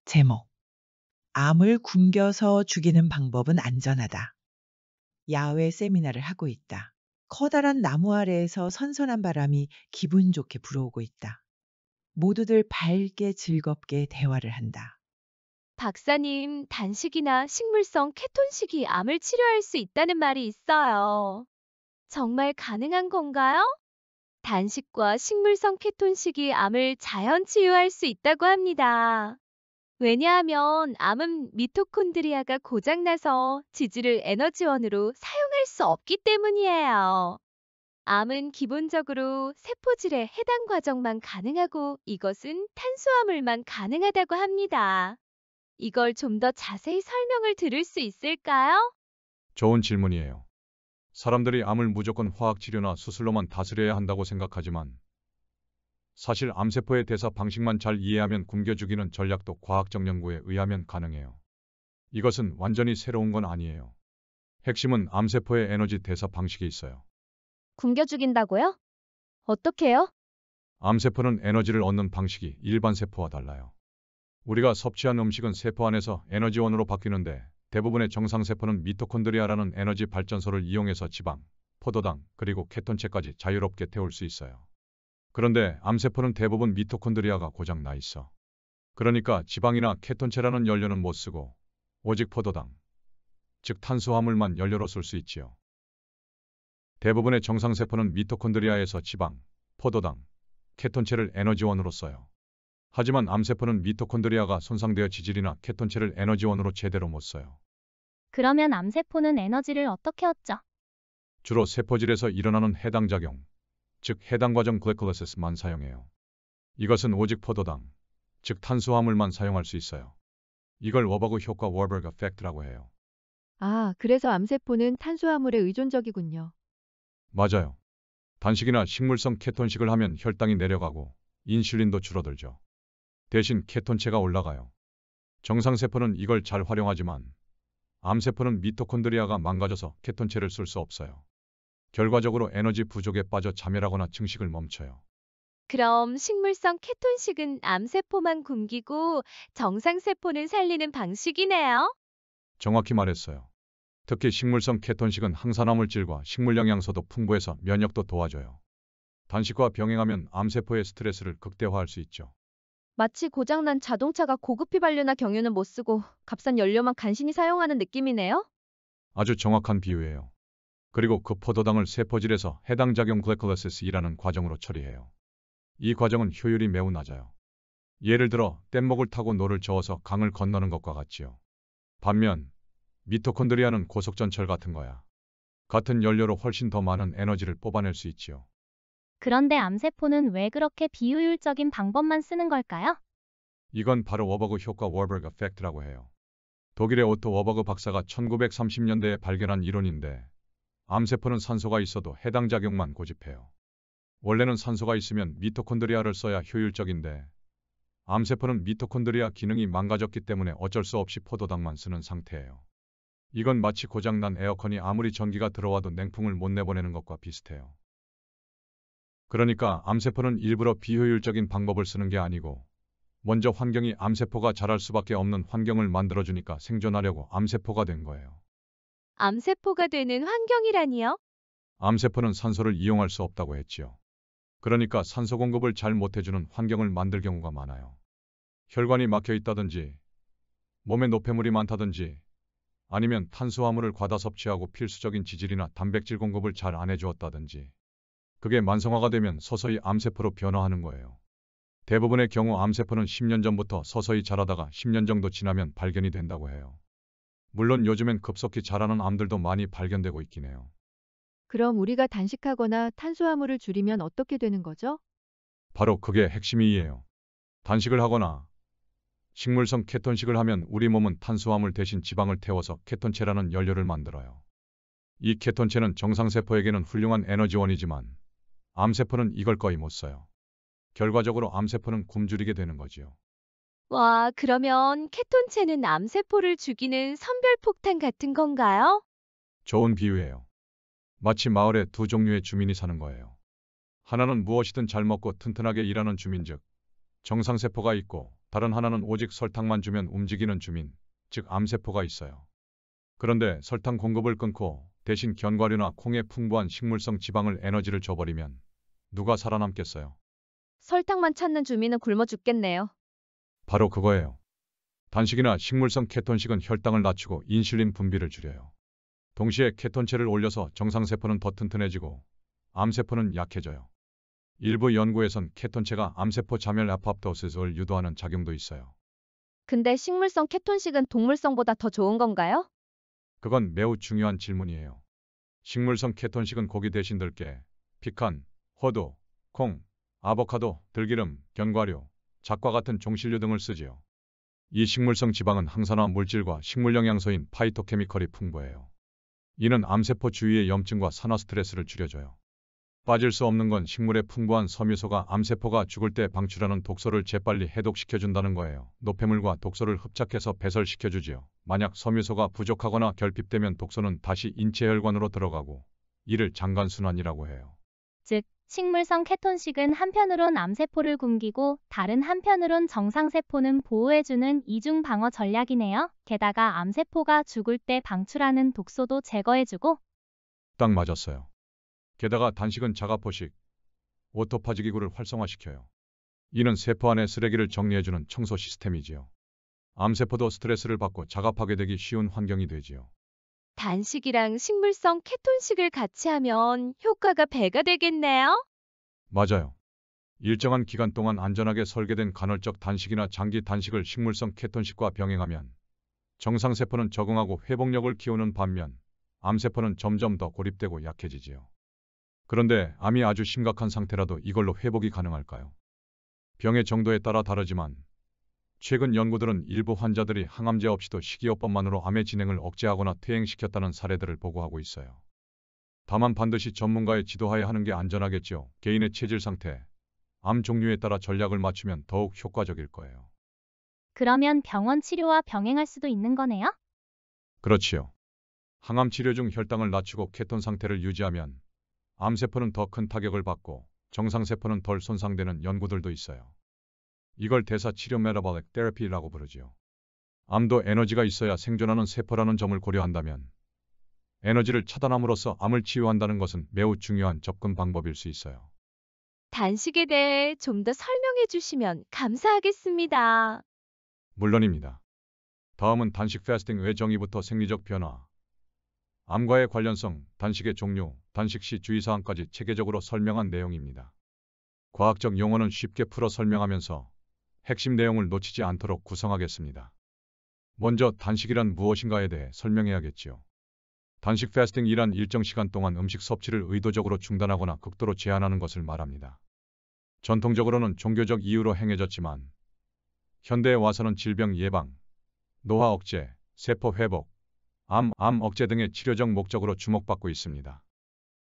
제목. 암을 굶겨서 죽이는 방법은 안전하다. 야외 세미나를 하고 있다. 커다란 나무 아래에서 선선한 바람이 기분 좋게 불어오고 있다. 모두들 밝게 즐겁게 대화를 한다. 박사님, 단식이나 식물성 케톤식이 암을 치료할 수 있다는 말이 있어요. 정말 가능한 건가요? 단식과 식물성 케톤식이 암을 자연 치유할 수 있다고 합니다. 왜냐하면 암은 미토콘드리아가 고장나서 지질을 에너지원으로 사용할 수 없기 때문이에요. 암은 기본적으로 세포질의 해당 과정만 가능하고 이것은 탄수화물만 가능하다고 합니다. 이걸 좀 더 자세히 설명을 들을 수 있을까요? 좋은 질문이에요. 사람들이 암을 무조건 화학치료나 수술로만 다스려야 한다고 생각하지만 사실 암세포의 대사 방식만 잘 이해하면 굶겨 죽이는 전략도 과학적 연구에 의하면 가능해요. 이것은 완전히 새로운 건 아니에요. 핵심은 암세포의 에너지 대사 방식에 있어요. 굶겨 죽인다고요? 어떻게요? 암세포는 에너지를 얻는 방식이 일반 세포와 달라요. 우리가 섭취한 음식은 세포 안에서 에너지원으로 바뀌는데 대부분의 정상세포는 미토콘드리아라는 에너지 발전소를 이용해서 지방, 포도당, 그리고 케톤체까지 자유롭게 태울 수 있어요. 그런데 암세포는 대부분 미토콘드리아가 고장 나 있어. 그러니까 지방이나 케톤체라는 연료는 못 쓰고 오직 포도당, 즉 탄수화물만 연료로 쓸 수 있지요. 대부분의 정상세포는 미토콘드리아에서 지방, 포도당, 케톤체를 에너지원으로 써요. 하지만 암세포는 미토콘드리아가 손상되어 지질이나 케톤체를 에너지원으로 제대로 못 써요. 그러면 암세포는 에너지를 어떻게 얻죠? 주로 세포질에서 일어나는 해당 작용, 즉 해당 과정 글리콜리시스만 사용해요. 이것은 오직 포도당, 즉 탄수화물만 사용할 수 있어요. 이걸 워버그 효과 워버그 에펙트라고 해요. 아, 그래서 암세포는 탄수화물에 의존적이군요. 맞아요. 단식이나 식물성 케톤식을 하면 혈당이 내려가고 인슐린도 줄어들죠. 대신 케톤체가 올라가요. 정상세포는 이걸 잘 활용하지만 암세포는 미토콘드리아가 망가져서 케톤체를 쓸 수 없어요. 결과적으로 에너지 부족에 빠져 자멸하거나 증식을 멈춰요. 그럼 식물성 케톤식은 암세포만 굶기고 정상세포는 살리는 방식이네요. 정확히 말했어요. 특히 식물성 케톤식은 항산화물질과 식물 영양소도 풍부해서 면역도 도와줘요. 단식과 병행하면 암세포의 스트레스를 극대화할 수 있죠. 마치 고장난 자동차가 고급 휘발유나 경유는 못 쓰고 값싼 연료만 간신히 사용하는 느낌이네요. 아주 정확한 비유예요. 그리고 그 포도당을 세포질에서 해당 작용 글리콜리시스라는 과정으로 처리해요. 이 과정은 효율이 매우 낮아요. 예를 들어 뗏목을 타고 노를 저어서 강을 건너는 것과 같지요. 반면 미토콘드리아는 고속전철 같은 거야. 같은 연료로 훨씬 더 많은 에너지를 뽑아낼 수 있지요. 그런데 암세포는 왜 그렇게 비효율적인 방법만 쓰는 걸까요? 이건 바로 워버그 효과 워버그 에펙트라고 해요. 독일의 오토 워버그 박사가 1930년대에 발견한 이론인데 암세포는 산소가 있어도 해당 작용만 고집해요. 원래는 산소가 있으면 미토콘드리아를 써야 효율적인데 암세포는 미토콘드리아 기능이 망가졌기 때문에 어쩔 수 없이 포도당만 쓰는 상태예요. 이건 마치 고장난 에어컨이 아무리 전기가 들어와도 냉풍을 못 내보내는 것과 비슷해요. 그러니까 암세포는 일부러 비효율적인 방법을 쓰는 게 아니고 먼저 환경이 암세포가 자랄 수밖에 없는 환경을 만들어주니까 생존하려고 암세포가 된 거예요. 암세포가 되는 환경이라니요? 암세포는 산소를 이용할 수 없다고 했지요. 그러니까 산소 공급을 잘 못해주는 환경을 만들 경우가 많아요. 혈관이 막혀 있다든지, 몸에 노폐물이 많다든지, 아니면 탄수화물을 과다 섭취하고 필수적인 지질이나 단백질 공급을 잘 안 해주었다든지. 그게 만성화가 되면 서서히 암세포로 변화하는 거예요. 대부분의 경우 암세포는 10년 전부터 서서히 자라다가 10년 정도 지나면 발견이 된다고 해요. 물론 요즘엔 급속히 자라는 암들도 많이 발견되고 있긴 해요. 그럼 우리가 단식하거나 탄수화물을 줄이면 어떻게 되는 거죠? 바로 그게 핵심이에요. 단식을 하거나 식물성 케톤식을 하면 우리 몸은 탄수화물 대신 지방을 태워서 케톤체라는 연료를 만들어요. 이 케톤체는 정상세포에게는 훌륭한 에너지원이지만 암세포는 이걸 거의 못 써요. 결과적으로 암세포는 굶주리게 되는 거지요. 와, 그러면 케톤체는 암세포를 죽이는 선별폭탄 같은 건가요? 좋은 비유예요. 마치 마을에 두 종류의 주민이 사는 거예요. 하나는 무엇이든 잘 먹고 튼튼하게 일하는 주민 즉 정상세포가 있고 다른 하나는 오직 설탕만 주면 움직이는 주민, 즉 암세포가 있어요. 그런데 설탕 공급을 끊고 대신 견과류나 콩에 풍부한 식물성 지방을 에너지를 줘버리면 누가 살아남겠어요? 설탕만 찾는 주민은 굶어 죽겠네요. 바로 그거예요. 단식이나 식물성 케톤식은 혈당을 낮추고 인슐린 분비를 줄여요. 동시에 케톤체를 올려서 정상세포는 더 튼튼해지고 암세포는 약해져요. 일부 연구에선 케톤체가 암세포 자멸 아포프토시스를 유도하는 작용도 있어요. 근데 식물성 케톤식은 동물성보다 더 좋은 건가요? 그건 매우 중요한 질문이에요. 식물성 케톤식은 고기 대신 들깨, 피칸, 호두, 콩, 아보카도, 들기름, 견과류, 작과 같은 종실류 등을 쓰지요. 이 식물성 지방은 항산화 물질과 식물 영양소인 파이토케미컬이 풍부해요. 이는 암세포 주위의 염증과 산화 스트레스를 줄여줘요. 빠질 수 없는 건 식물의 풍부한 섬유소가 암세포가 죽을 때 방출하는 독소를 재빨리 해독시켜준다는 거예요. 노폐물과 독소를 흡착해서 배설시켜주지요. 만약 섬유소가 부족하거나 결핍되면 독소는 다시 인체혈관으로 들어가고 이를 장간순환이라고 해요. 즉, 식물성 케톤식은 한편으론 암세포를 굶기고 다른 한편으론 정상세포는 보호해주는 이중 방어 전략이네요. 게다가 암세포가 죽을 때 방출하는 독소도 제거해주고. 딱 맞았어요. 게다가 단식은 자가포식, 오토파지 기구를 활성화시켜요. 이는 세포 안의 쓰레기를 정리해주는 청소 시스템이지요. 암세포도 스트레스를 받고 자가 파괴되기 쉬운 환경이 되지요. 단식이랑 식물성 케톤식을 같이 하면 효과가 배가 되겠네요? 맞아요. 일정한 기간 동안 안전하게 설계된 간헐적 단식이나 장기 단식을 식물성 케톤식과 병행하면 정상세포는 적응하고 회복력을 키우는 반면 암세포는 점점 더 고립되고 약해지지요. 그런데 암이 아주 심각한 상태라도 이걸로 회복이 가능할까요? 병의 정도에 따라 다르지만 최근 연구들은 일부 환자들이 항암제 없이도 식이요법만으로 암의 진행을 억제하거나 퇴행시켰다는 사례들을 보고하고 있어요. 다만 반드시 전문가의 지도하에 하는 게 안전하겠죠. 개인의 체질 상태, 암 종류에 따라 전략을 맞추면 더욱 효과적일 거예요. 그러면 병원 치료와 병행할 수도 있는 거네요? 그렇지요. 항암 치료 중 혈당을 낮추고 케톤 상태를 유지하면 암세포는 더 큰 타격을 받고 정상세포는 덜 손상되는 연구들도 있어요. 이걸 대사치료 메타볼릭 테라피라고 부르지요. 암도 에너지가 있어야 생존하는 세포라는 점을 고려한다면 에너지를 차단함으로써 암을 치유한다는 것은 매우 중요한 접근 방법일 수 있어요. 단식에 대해 좀 더 설명해 주시면 감사하겠습니다. 물론입니다. 다음은 단식 패스팅 외 정의부터 생리적 변화, 암과의 관련성, 단식의 종류, 단식 시 주의사항까지 체계적으로 설명한 내용입니다. 과학적 용어는 쉽게 풀어 설명하면서 핵심 내용을 놓치지 않도록 구성하겠습니다. 먼저 단식이란 무엇인가에 대해 설명해야겠지요. 단식 패스팅이란 일정 시간 동안 음식 섭취를 의도적으로 중단하거나 극도로 제한하는 것을 말합니다. 전통적으로는 종교적 이유로 행해졌지만 현대에 와서는 질병 예방, 노화 억제, 세포 회복, 암 억제 등의 치료적 목적으로 주목받고 있습니다.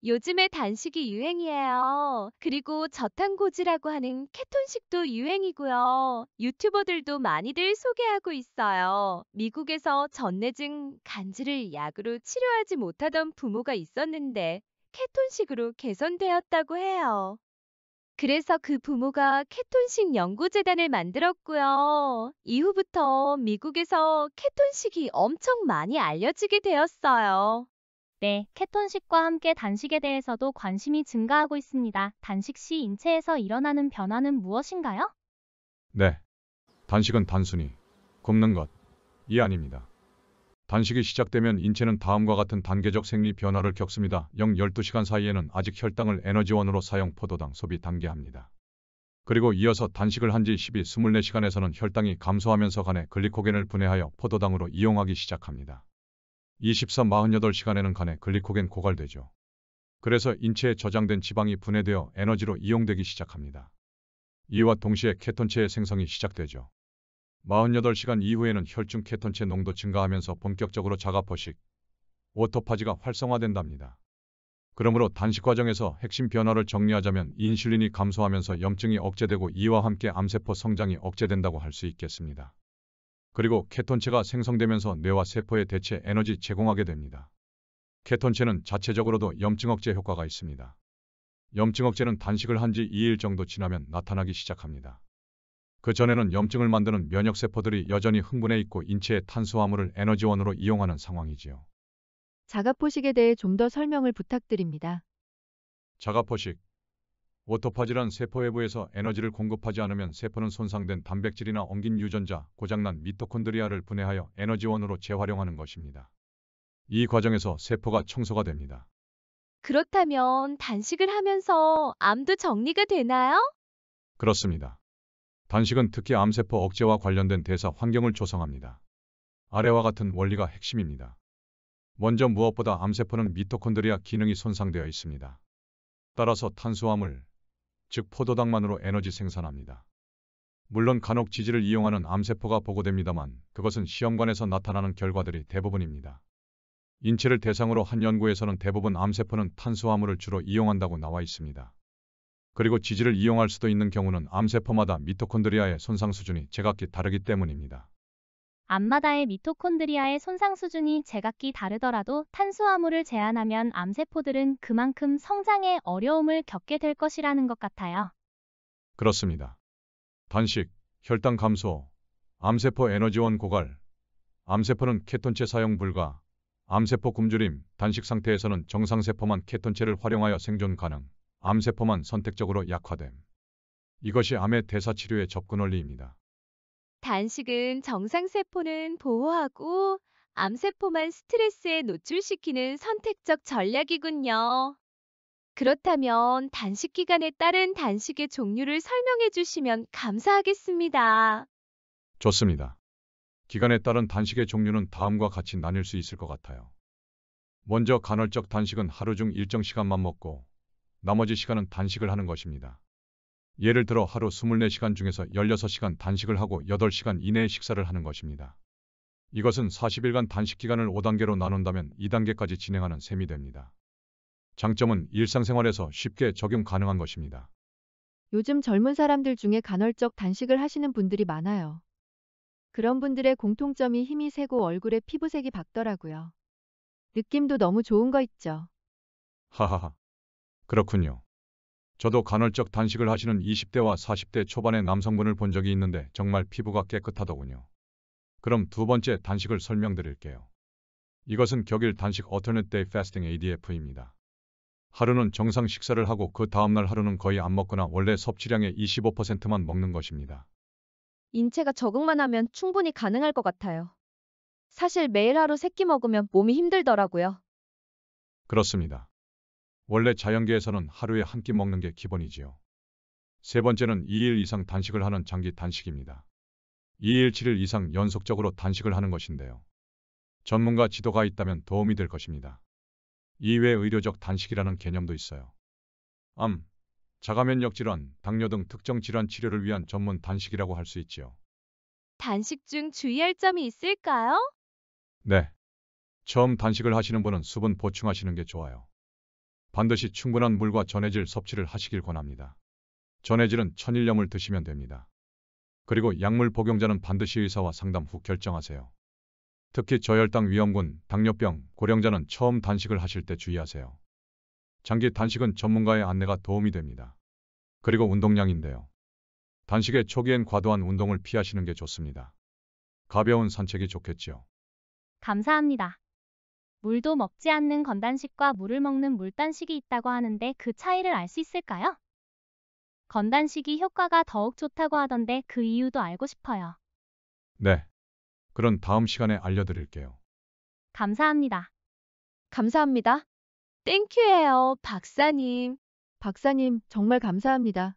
요즘에 단식이 유행이에요. 그리고 저탄고지라고 하는 케톤식도 유행이고요. 유튜버들도 많이들 소개하고 있어요. 미국에서 전뇌증, 간질을 약으로 치료하지 못하던 부모가 있었는데 케톤식으로 개선되었다고 해요. 그래서 그 부모가 케톤식 연구재단을 만들었고요. 이후부터 미국에서 케톤식이 엄청 많이 알려지게 되었어요. 네, 케톤식과 함께 단식에 대해서도 관심이 증가하고 있습니다. 단식 시 인체에서 일어나는 변화는 무엇인가요? 네. 단식은 단순히 굶는 것이 아닙니다. 단식이 시작되면 인체는 다음과 같은 단계적 생리 변화를 겪습니다. 0-12시간 사이에는 아직 혈당을 에너지원으로 사용 포도당 소비 단계합니다. 그리고 이어서 단식을 한 지 12-24시간에서는 혈당이 감소하면서 간에 글리코겐을 분해하여 포도당으로 이용하기 시작합니다. 24-48시간에는 간에 글리코겐 고갈되죠. 그래서 인체에 저장된 지방이 분해되어 에너지로 이용되기 시작합니다. 이와 동시에 케톤체의 생성이 시작되죠. 48시간 이후에는 혈중 케톤체 농도 증가하면서 본격적으로 자가포식, 오토파지가 활성화된답니다. 그러므로 단식 과정에서 핵심 변화를 정리하자면 인슐린이 감소하면서 염증이 억제되고 이와 함께 암세포 성장이 억제된다고 할 수 있겠습니다. 그리고 케톤체가 생성되면서 뇌와 세포에 대체 에너지 제공하게 됩니다. 케톤체는 자체적으로도 염증 억제 효과가 있습니다. 염증 억제는 단식을 한 지 2일 정도 지나면 나타나기 시작합니다. 그 전에는 염증을 만드는 면역세포들이 여전히 흥분해 있고 인체의 탄수화물을 에너지원으로 이용하는 상황이지요. 자가포식에 대해 좀 더 설명을 부탁드립니다. 자가포식. 오토파지란 세포 외부에서 에너지를 공급하지 않으면 세포는 손상된 단백질이나 엉긴 유전자, 고장난 미토콘드리아를 분해하여 에너지원으로 재활용하는 것입니다. 이 과정에서 세포가 청소가 됩니다. 그렇다면 단식을 하면서 암도 정리가 되나요? 그렇습니다. 단식은 특히 암세포 억제와 관련된 대사 환경을 조성합니다. 아래와 같은 원리가 핵심입니다. 먼저 무엇보다 암세포는 미토콘드리아 기능이 손상되어 있습니다. 따라서 탄수화물, 즉 포도당만으로 에너지 생산합니다. 물론 간혹 지질을 이용하는 암세포가 보고됩니다만 그것은 시험관에서 나타나는 결과들이 대부분입니다. 인체를 대상으로 한 연구에서는 대부분 암세포는 탄수화물을 주로 이용한다고 나와 있습니다. 그리고 지질을 이용할 수도 있는 경우는 암세포마다 미토콘드리아의 손상 수준이 제각기 다르기 때문입니다. 암마다의 미토콘드리아의 손상 수준이 제각기 다르더라도 탄수화물을 제한하면 암세포들은 그만큼 성장에 어려움을 겪게 될 것이라는 것 같아요. 그렇습니다. 단식, 혈당 감소, 암세포 에너지원 고갈, 암세포는 케톤체 사용 불가, 암세포 굶주림, 단식 상태에서는 정상세포만 케톤체를 활용하여 생존 가능, 암세포만 선택적으로 약화됨. 이것이 암의 대사치료의 접근 원리입니다. 단식은 정상세포는 보호하고 암세포만 스트레스에 노출시키는 선택적 전략이군요. 그렇다면 단식 기간에 따른 단식의 종류를 설명해 주시면 감사하겠습니다. 좋습니다. 기간에 따른 단식의 종류는 다음과 같이 나뉠 수 있을 것 같아요. 먼저 간헐적 단식은 하루 중 일정 시간만 먹고 나머지 시간은 단식을 하는 것입니다. 예를 들어 하루 24시간 중에서 16시간 단식을 하고 8시간 이내에 식사를 하는 것입니다. 이것은 40일간 단식 기간을 5단계로 나눈다면 2단계까지 진행하는 셈이 됩니다. 장점은 일상생활에서 쉽게 적용 가능한 것입니다. 요즘 젊은 사람들 중에 간헐적 단식을 하시는 분들이 많아요. 그런 분들의 공통점이 힘이 세고 얼굴에 피부색이 밝더라고요. 느낌도 너무 좋은 거 있죠. 하하하. 그렇군요. 저도 간헐적 단식을 하시는 20대와 40대 초반의 남성분을 본 적이 있는데 정말 피부가 깨끗하더군요. 그럼 두 번째 단식을 설명드릴게요. 이것은 격일 단식 Alternate Day Fasting ADF입니다. 하루는 정상 식사를 하고 그 다음날 하루는 거의 안 먹거나 원래 섭취량의 25%만 먹는 것입니다. 인체가 적응만 하면 충분히 가능할 것 같아요. 사실 매일 하루 3끼 먹으면 몸이 힘들더라고요. 그렇습니다. 원래 자연계에서는 하루에 한 끼 먹는 게 기본이지요. 세 번째는 2일 이상 단식을 하는 장기 단식입니다. 2일 7일 이상 연속적으로 단식을 하는 것인데요. 전문가 지도가 있다면 도움이 될 것입니다. 이외 의료적 단식이라는 개념도 있어요. 암, 자가면역 질환, 당뇨 등 특정 질환 치료를 위한 전문 단식이라고 할 수 있지요. 단식 중 주의할 점이 있을까요? 네. 처음 단식을 하시는 분은 수분 보충하시는 게 좋아요. 반드시 충분한 물과 전해질 섭취를 하시길 권합니다. 전해질은 천일염을 드시면 됩니다. 그리고 약물 복용자는 반드시 의사와 상담 후 결정하세요. 특히 저혈당 위험군, 당뇨병, 고령자는 처음 단식을 하실 때 주의하세요. 장기 단식은 전문가의 안내가 도움이 됩니다. 그리고 운동량인데요. 단식의 초기엔 과도한 운동을 피하시는 게 좋습니다. 가벼운 산책이 좋겠지요. 감사합니다. 물도 먹지 않는 건단식과 물을 먹는 물단식이 있다고 하는데 그 차이를 알 수 있을까요? 건단식이 효과가 더욱 좋다고 하던데 그 이유도 알고 싶어요. 네. 그런 다음 시간에 알려드릴게요. 감사합니다. 감사합니다. 땡큐예요, 박사님. 박사님, 정말 감사합니다.